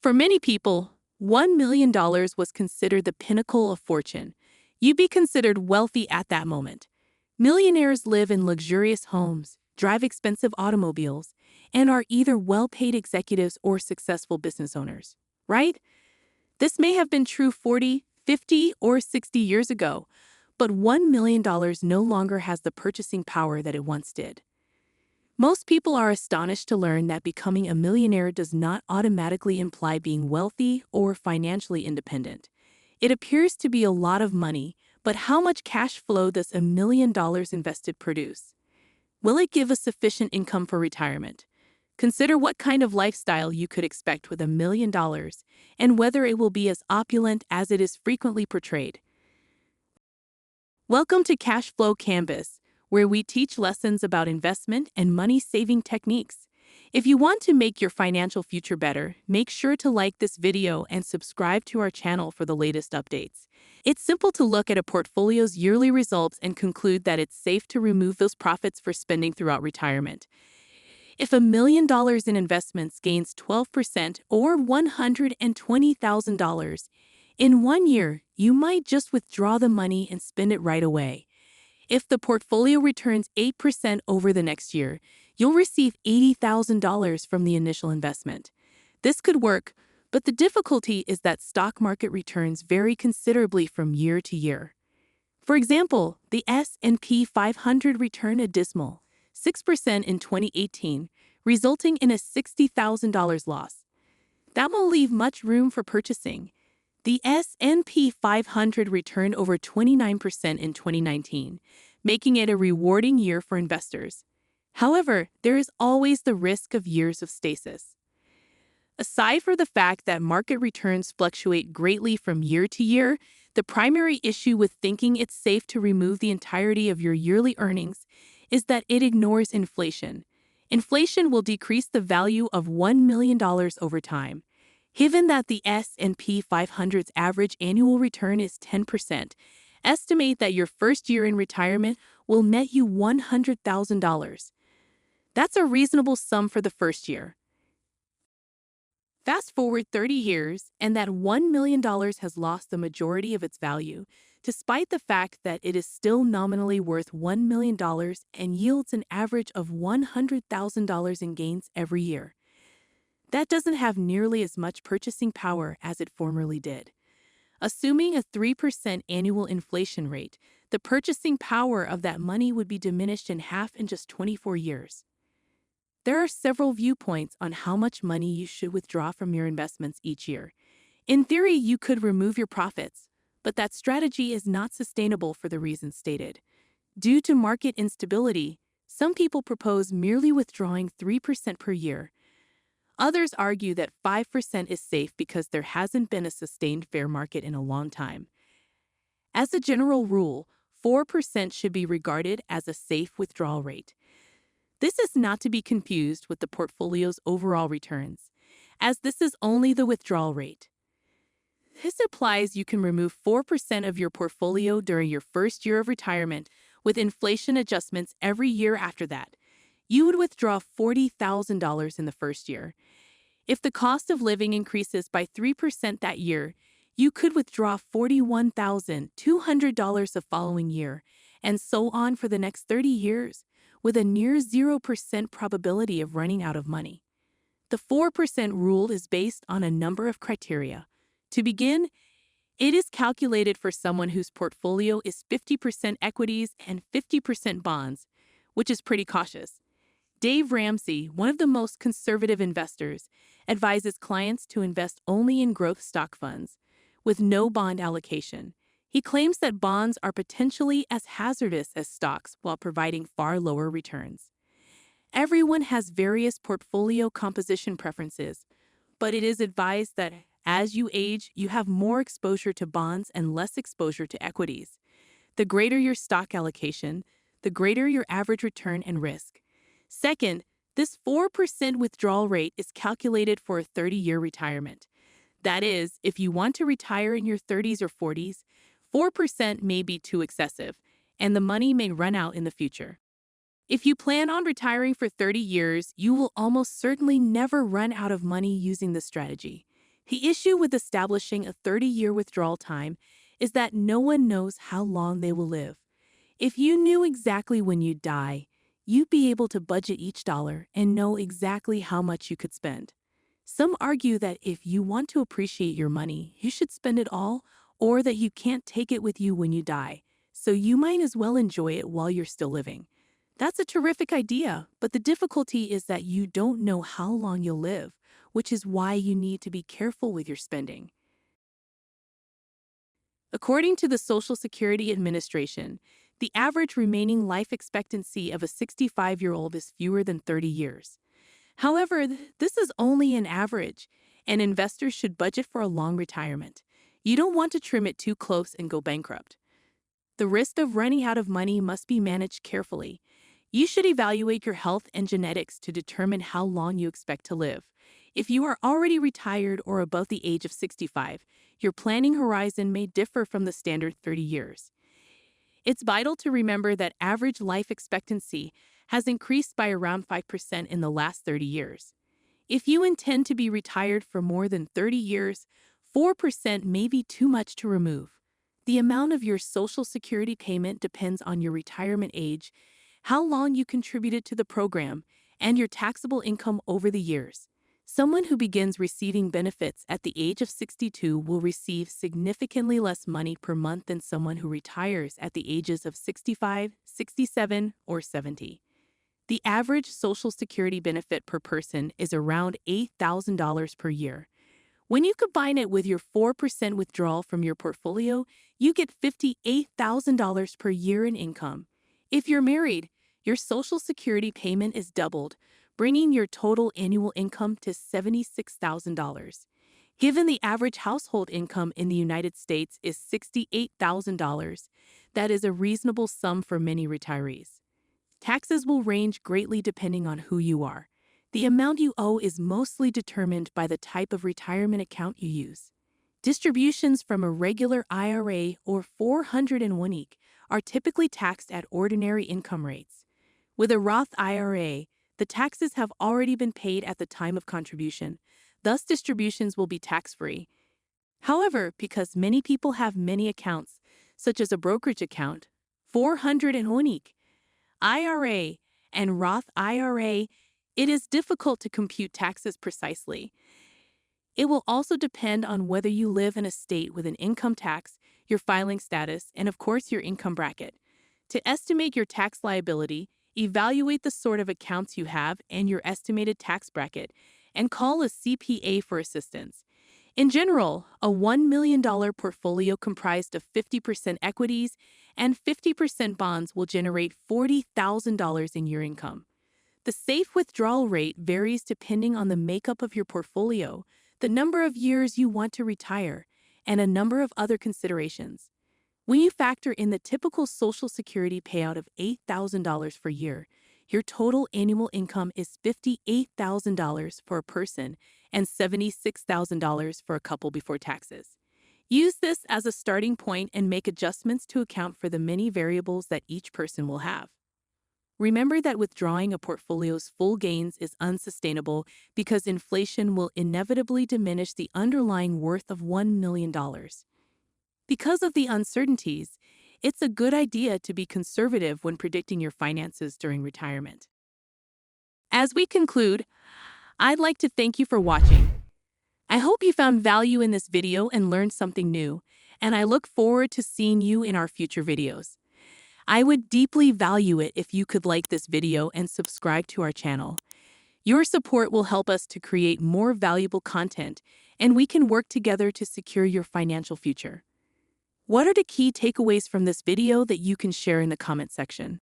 For many people, $1 million was considered the pinnacle of fortune. You'd be considered wealthy at that moment. Millionaires live in luxurious homes, drive expensive automobiles, and are either well-paid executives or successful business owners, right? This may have been true 40, 50, or 60 years ago, but $1 million no longer has the purchasing power that it once did. Most people are astonished to learn that becoming a millionaire does not automatically imply being wealthy or financially independent. It appears to be a lot of money, but how much cash flow does $1 million invested produce? Will it give us sufficient income for retirement? Consider what kind of lifestyle you could expect with $1 million and whether it will be as opulent as it is frequently portrayed. Welcome to Cashflow Canvas, where we teach lessons about investment and money-saving techniques. If you want to make your financial future better, make sure to like this video and subscribe to our channel for the latest updates. It's simple to look at a portfolio's yearly results and conclude that it's safe to remove those profits for spending throughout retirement. If $1 million in investments gains 12% or $120,000 in 1 year, you might just withdraw the money and spend it right away. If the portfolio returns 8% over the next year, you'll receive $80,000 from the initial investment. This could work, but the difficulty is that stock market returns vary considerably from year to year. For example, the S&P 500 returned a dismal 6% in 2018, resulting in a $60,000 loss. That won't leave much room for purchasing. The S&P 500 returned over 29% in 2019, making it a rewarding year for investors. However, there is always the risk of years of stasis. Aside from the fact that market returns fluctuate greatly from year to year, the primary issue with thinking it's safe to remove the entirety of your yearly earnings is that it ignores inflation. Inflation will decrease the value of $1 million over time. Given that the S&P 500's average annual return is 10%, estimate that your first year in retirement will net you $100,000. That's a reasonable sum for the first year. Fast forward 30 years, and that $1 million has lost the majority of its value, despite the fact that it is still nominally worth $1 million and yields an average of $100,000 in gains every year. That doesn't have nearly as much purchasing power as it formerly did. Assuming a 3% annual inflation rate, the purchasing power of that money would be diminished in half in just 24 years. There are several viewpoints on how much money you should withdraw from your investments each year. In theory, you could remove your profits, but that strategy is not sustainable for the reasons stated. Due to market instability, some people propose merely withdrawing 3% per year. Others argue that 5% is safe because there hasn't been a sustained fair market in a long time. As a general rule, 4% should be regarded as a safe withdrawal rate. This is not to be confused with the portfolio's overall returns, as this is only the withdrawal rate. This implies you can remove 4% of your portfolio during your first year of retirement, with inflation adjustments every year after that. You would withdraw $40,000 in the first year. If the cost of living increases by 3% that year, you could withdraw $41,200 the following year, and so on for the next 30 years, with a near 0% probability of running out of money. The 4% rule is based on a number of criteria. To begin, it is calculated for someone whose portfolio is 50% equities and 50% bonds, which is pretty cautious. Dave Ramsey, one of the most conservative investors, advises clients to invest only in growth stock funds, with no bond allocation. He claims that bonds are potentially as hazardous as stocks while providing far lower returns. Everyone has various portfolio composition preferences, but it is advised that as you age, you have more exposure to bonds and less exposure to equities. The greater your stock allocation, the greater your average return and risk. Second, this 4% withdrawal rate is calculated for a 30-year retirement. That is, if you want to retire in your 30s or 40s, 4% may be too excessive, and the money may run out in the future. If you plan on retiring for 30 years, you will almost certainly never run out of money using this strategy. The issue with establishing a 30-year withdrawal time is that no one knows how long they will live. If you knew exactly when you'd die, you'd be able to budget each dollar and know exactly how much you could spend. Some argue that if you want to appreciate your money, you should spend it all, or that you can't take it with you when you die, so you might as well enjoy it while you're still living. That's a terrific idea, but the difficulty is that you don't know how long you'll live, which is why you need to be careful with your spending. According to the Social Security Administration, the average remaining life expectancy of a 65-year-old is fewer than 30 years. However, this is only an average, and investors should budget for a long retirement. You don't want to trim it too close and go bankrupt. The risk of running out of money must be managed carefully. You should evaluate your health and genetics to determine how long you expect to live. If you are already retired or above the age of 65, your planning horizon may differ from the standard 30 years. It's vital to remember that average life expectancy has increased by around 5% in the last 30 years. If you intend to be retired for more than 30 years, 4% may be too much to remove. The amount of your Social Security payment depends on your retirement age, how long you contributed to the program, and your taxable income over the years. Someone who begins receiving benefits at the age of 62 will receive significantly less money per month than someone who retires at the ages of 65, 67, or 70. The average Social Security benefit per person is around $8,000 per year. When you combine it with your 4% withdrawal from your portfolio, you get $58,000 per year in income. If you're married, your Social Security payment is doubled, bringing your total annual income to $76,000. Given the average household income in the United States is $68,000, that is a reasonable sum for many retirees. Taxes will range greatly depending on who you are. The amount you owe is mostly determined by the type of retirement account you use. Distributions from a regular IRA or 401(k) are typically taxed at ordinary income rates. With a Roth IRA, the taxes have already been paid at the time of contribution, thus distributions will be tax-free. However, because many people have many accounts, such as a brokerage account, 401(k), IRA, and Roth IRA, it is difficult to compute taxes precisely. It will also depend on whether you live in a state with an income tax, your filing status, and of course your income bracket. To estimate your tax liability, evaluate the sort of accounts you have and your estimated tax bracket, and call a CPA for assistance. In general, a $1 million portfolio comprised of 50% equities and 50% bonds will generate $40,000 in your income. The safe withdrawal rate varies depending on the makeup of your portfolio, the number of years you want to retire, and a number of other considerations. When you factor in the typical Social Security payout of $8,000 per year, your total annual income is $58,000 for a person and $76,000 for a couple before taxes. Use this as a starting point and make adjustments to account for the many variables that each person will have. Remember that withdrawing a portfolio's full gains is unsustainable because inflation will inevitably diminish the underlying worth of $1 million. Because of the uncertainties, it's a good idea to be conservative when predicting your finances during retirement. As we conclude, I'd like to thank you for watching. I hope you found value in this video and learned something new, and I look forward to seeing you in our future videos. I would deeply value it if you could like this video and subscribe to our channel. Your support will help us to create more valuable content, and we can work together to secure your financial future. What are the key takeaways from this video that you can share in the comment section?